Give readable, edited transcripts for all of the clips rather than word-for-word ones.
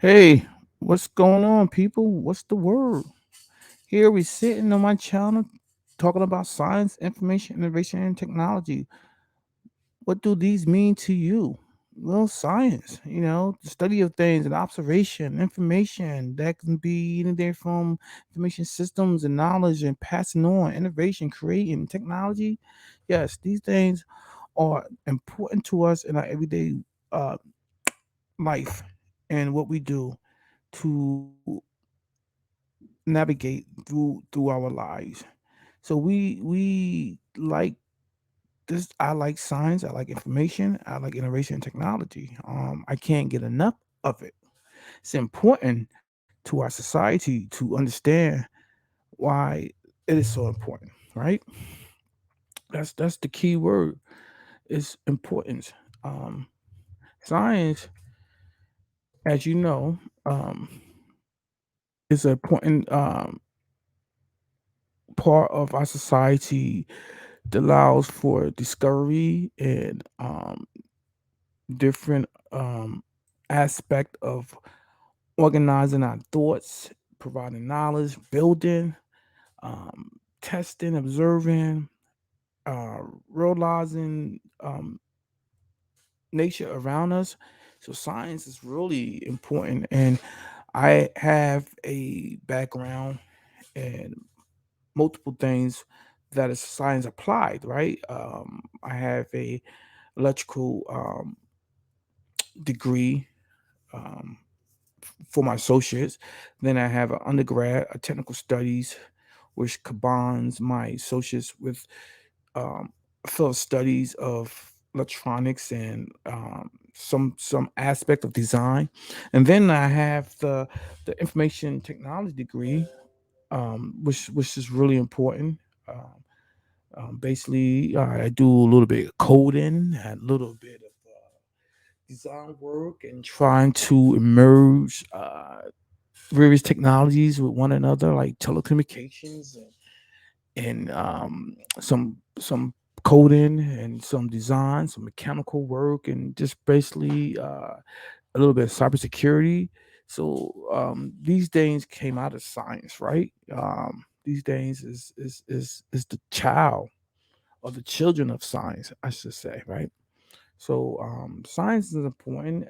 Hey, what's going on, people? What's the word? Here we sitting on my channel talking about science, information, innovation, and technology. What do these mean to you? Well, science, the study of things and observation, information that can be anything from information systems and knowledge and passing on, innovation, creating technology. Yes, these things are important to us in our everyday uh, life and what we do to navigate through our lives. So we like this. I like science. I like information. I like innovation and technology. I can't get enough of it. It's important to our society to understand why it is so important, right? That's the key word. Is importance. Um, Science, as you know, is an important part of our society that allows for discovery and different aspect of organizing our thoughts, providing knowledge, building, testing, observing, uh, realizing nature around us. So science is really important, and I have a background in multiple things that is science applied. Right, I have a electrical degree um, for my associates. Then I have an undergrad, a technical studies, which combines my associates with um, field studies of electronics and some aspect of design. And then I have the information technology degree, which is really important. Um, Basically, I do a little bit of coding, a little bit of design work, and trying to emerge various technologies with one another, like telecommunications and some coding and some design, some mechanical work, and just basically a little bit of cybersecurity. So these things came out of science, right? These things is the child or the children of science, I should say, right? So science is important.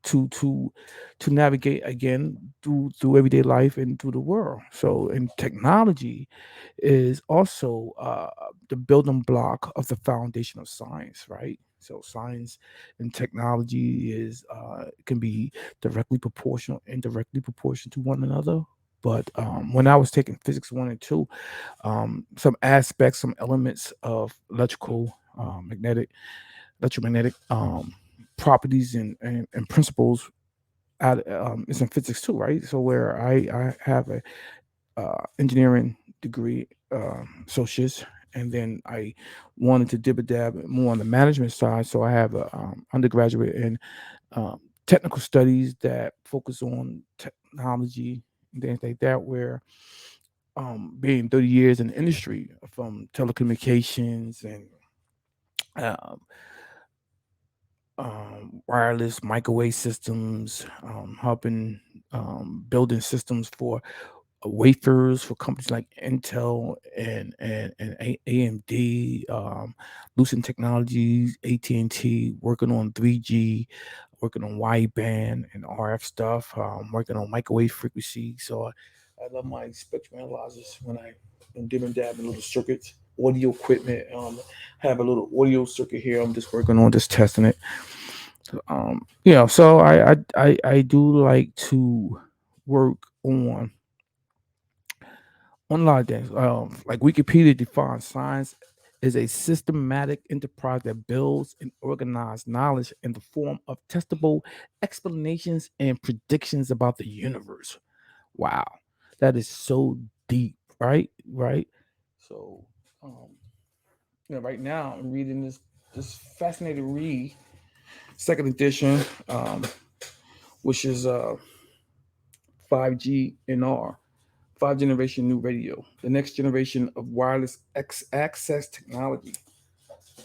To to navigate again through everyday life and through the world. So, and technology is also the building block of the foundation of science, right? So, science and technology is can be directly proportional, indirectly proportional to one another. But when I was taking physics one and two, some aspects, some elements of electrical, electromagnetic properties and principles is in physics too, right? So where I have a engineering degree, associates, and then I wanted to dib a dab more on the management side. So I have a undergraduate in um, technical studies that focus on technology and things like that. Where being 30 years in the industry from telecommunications and um, wireless microwave systems, helping building systems for wafers for companies like Intel and AMD, Lucent Technologies, AT&T, working on 3G, working on wideband and RF stuff, working on microwave frequency. So I love my spectrum analyzers when I'm dipping dabbing little circuits, audio equipment. Have a little audio circuit here. I'm just working on, just testing it. So I do like to work on a lot of things. Like Wikipedia defines science is a systematic enterprise that builds and organizes knowledge in the form of testable explanations and predictions about the universe. Wow, that is so deep, right? Right. So, um, right now I'm reading this fascinating read, second edition, which is 5G NR, five generation new radio, the next generation of wireless access technology.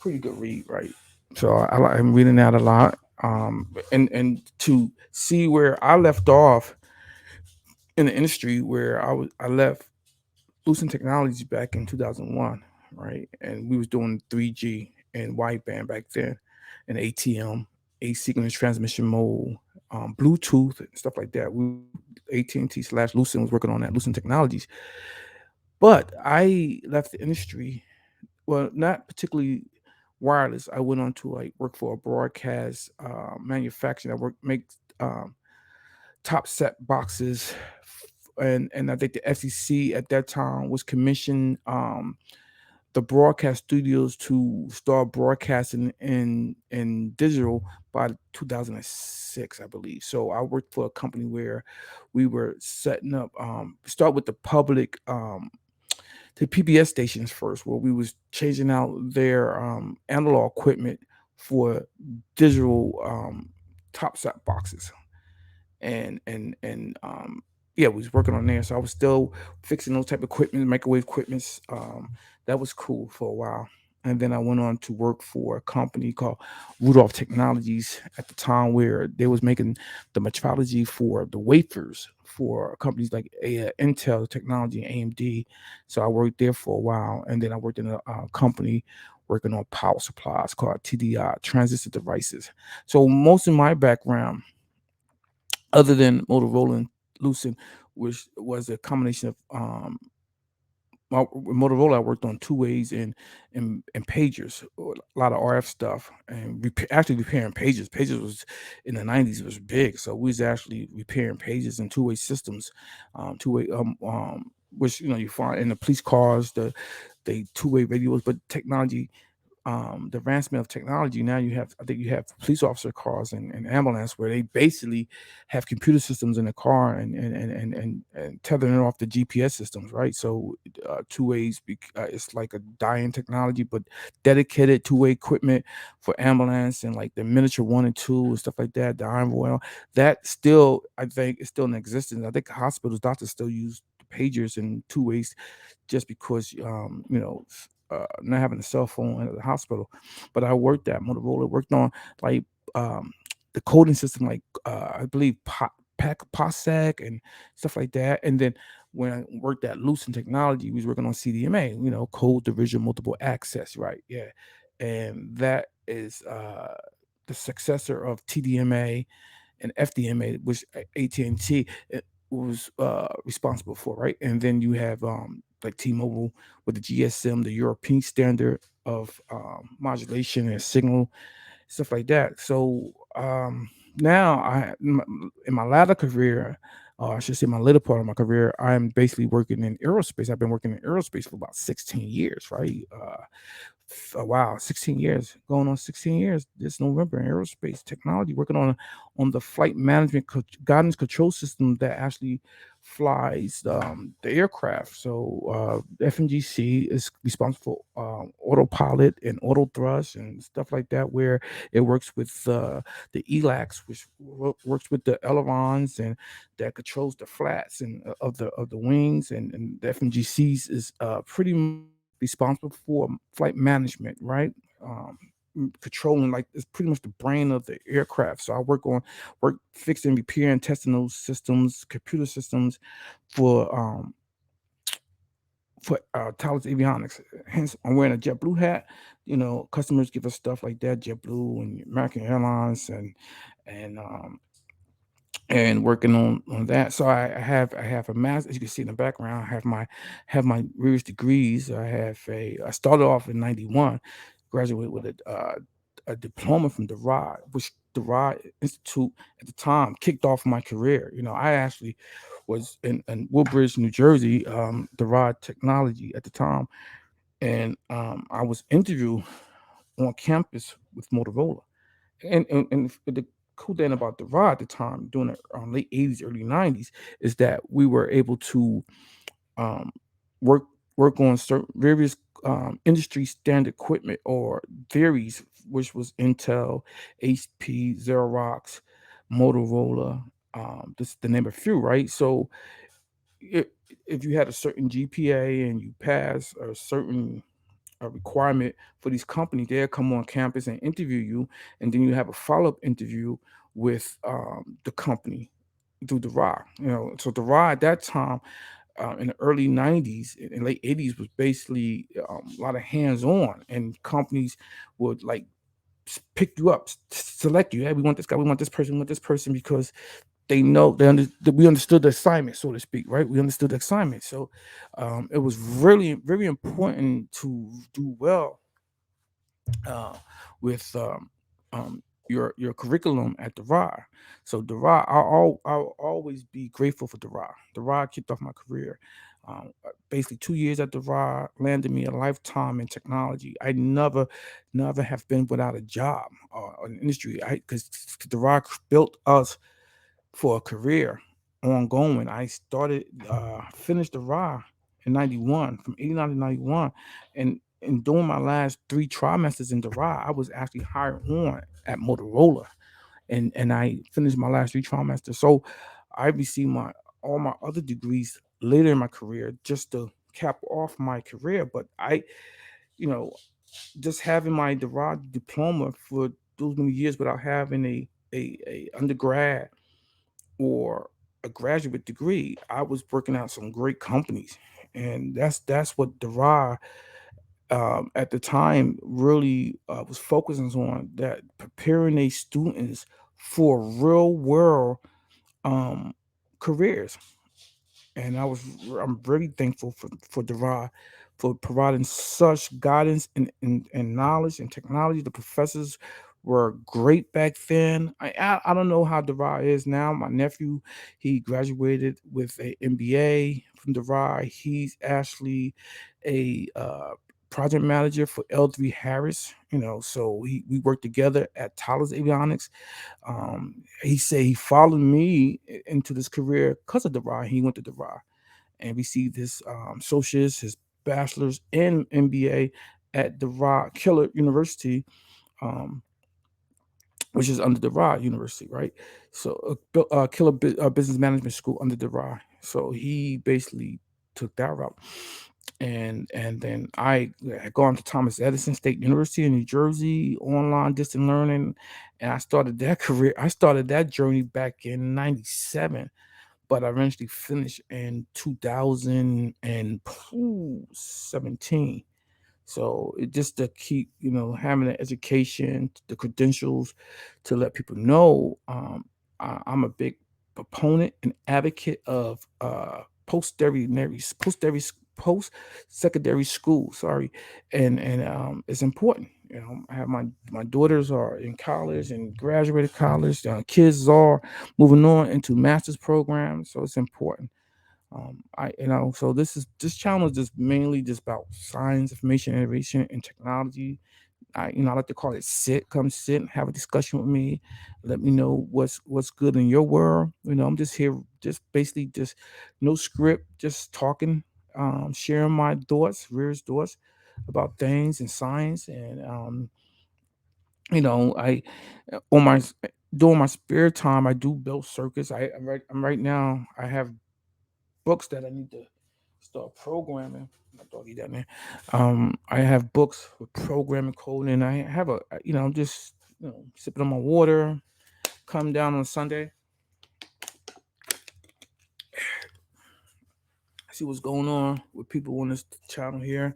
Pretty good read, right? So I'm reading that a lot. And to see where I left off in the industry, where I left Lucent Technologies back in 2001, right? And we was doing 3G and wideband back then, and ATM, asynchronous transmission mode, Bluetooth, and stuff like that. We AT&T slash Lucent was working on that, Lucent Technologies. But I left the industry, well, not particularly wireless. I went on to like work for a broadcast manufacturer that makes top set boxes, and I think the FCC at that time was commissioned the broadcast studios to start broadcasting in digital by 2006, I believe. So I worked for a company where we were setting up, start with the public, the PBS stations first, where we was changing out their analog equipment for digital top set boxes, and yeah, we was working on there. So I was still fixing those type of equipment, microwave equipments. That was cool for a while. And then I went on to work for a company called Rudolph Technologies at the time, where they was making the metrology for the wafers for companies like Intel Technology and AMD. So I worked there for a while, and then I worked in a company working on power supplies called TDI, Transistor Devices. So most of my background, other than Motorola and Lucent, which was a combination of with Motorola, I worked on two ways and pagers, or a lot of RF stuff, and actually repairing pagers. Pagers was in the 90s was big, so we was actually repairing pagers and two-way systems, two-way which you find in the police cars, the two-way radios, but technology, the advancement of technology, now I think you have police officer cars and ambulance where they basically have computer systems in the car and tethering it off the GPS systems, right? So two ways, it's like a dying technology, but dedicated two-way equipment for ambulance and like the miniature one and two and stuff like that, the iron oil, that still, I think, is still in existence. I think hospitals, doctors still use pagers and two ways, just because not having a cell phone at the hospital. But I worked at Motorola, worked on like um, the coding system, like I believe POSAC and stuff like that. And then when I worked at Lucent Technology, we was working on CDMA, code division multiple access, right? Yeah, and that is the successor of TDMA and FDMA, which AT&T was responsible for, right? And then you have like T-Mobile with the GSM, the European standard of modulation and signal, stuff like that. So now in my latter career, I should say my later part of my career, I'm basically working in aerospace. I've been working in aerospace for about 16 years, right? Wow, 16 years, going on 16 years this November in aerospace technology, working on the flight management guidance control system that actually flies the aircraft. So FMGC is responsible for autopilot and auto thrust and stuff like that, where it works with the ELACs, which works with the ailerons and that controls the flats and of the wings, and the FMGCs is pretty responsible for flight management, right? Um, Controlling, like, it's pretty much the brain of the aircraft. So I work fixing, repairing, testing those systems, computer systems for Thales Avionics. Hence, I'm wearing a JetBlue hat. Customers give us stuff like that, JetBlue and American Airlines, and and working on that. So I have a master, as you can see in the background. I have my various degrees. I started off in '91, graduated with a diploma from DeVry, which DeVry Institute at the time kicked off my career. I actually was in Woodbridge, New Jersey, DeVry Technology at the time, and I was interviewed on campus with Motorola. And the cool thing about the rod at the time, during the late '80s, early '90s, is that we were able to um, work work on certain various industry standard equipment or theories, which was Intel, HP, Xerox, Motorola. Just to name a few, right? So if you had a certain GPA and you pass a certain a requirement for these companies. They'll come on campus and interview you, and then you have a follow-up interview with the company through the RA. So the RA at that time, in the early 90s and late 80s, was basically a lot of hands-on, and companies would like pick you up, select you. Hey, we want this guy, we want this person, we want this person, because they know that we understood the assignment, so to speak, right? We understood the assignment. So it was really very important to do well uh, with your curriculum at the RA. So the RA, I'll always be grateful for the RA. The RA kicked off my career. Basically, 2 years at the RA landed me a lifetime in technology. I never have been without a job or an industry. Because the RA built us for a career ongoing. I finished the RA in 91, from 89 to 91. And during my last 3 trimesters in the RA, I was actually hired on at Motorola. And I finished my last 3 trimesters. So I received my all my other degrees later in my career just to cap off my career. But you know, just having my DeRA diploma for those many years without having a undergrad or a graduate degree, I was working out some great companies, and that's what DeRA at the time really was focusing on, that preparing these students for real world um, careers. And I'm very thankful for DeVry for providing such guidance and knowledge and technology. The professors were great back then. I don't know how DeVry is now. My nephew, he graduated with a MBA from DeVry. He's actually a project manager for L3 Harris. So we worked together at Thales Avionics. He said he followed me into this career because of DeVry. He went to DeVry and received his associates, his bachelor's, and MBA at DeVry Killer University, um, which is under DeVry University, right? So, Killer Business Management School under DeVry. So he basically took that route. And then I had gone to Thomas Edison State University in New Jersey, online distant learning, and I started that career. I started that journey back in '97, but I eventually finished in 2017. So it just to keep, having the education, the credentials, to let people know I'm a big proponent and advocate of post secondary school. Sorry, and it's important. I have my daughters are in college and graduated college. Kids are moving on into master's programs, so it's important. So this channel is just mainly just about science, information, innovation, and technology. I like to call it sit, come sit and have a discussion with me. Let me know what's good in your world. I'm just here, just basically just no script, just talking, sharing my thoughts, Rear's thoughts about things and science. And I on my during my spare time, I do build circuits. I'm right now. I have books that I need to start programming. My doggy down there. I have books with programming code, and I have I'm just sipping on my water. Come down on Sunday, see what's going on with people on this channel here.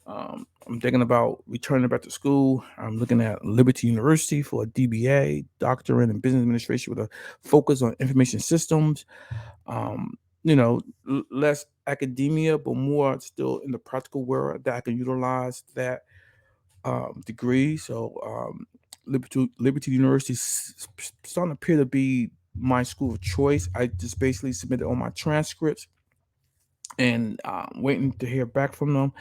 I'm thinking about returning back to school. I'm looking at Liberty University for a DBA, doctorate in business administration with a focus on information systems. um, less academia, but more still in the practical world that I can utilize that degree. So Liberty University starting to appear to be my school of choice. I just basically submitted all my transcripts and waiting to hear back from them.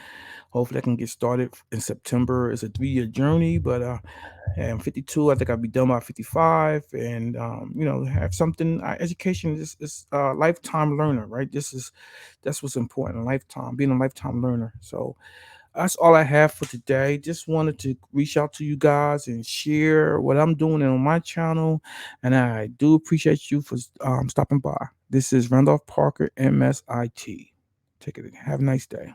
Hopefully, I can get started in September. It's a 3-year journey, but I'm 52. I think I'll be done by 55, and have something. Education is lifetime learner, right? That's what's important. Lifetime, being a lifetime learner. So that's all I have for today. Just wanted to reach out to you guys and share what I'm doing on my channel, and I do appreciate you for stopping by. This is Randolph Parker, MSIT. Take it. Have a nice day.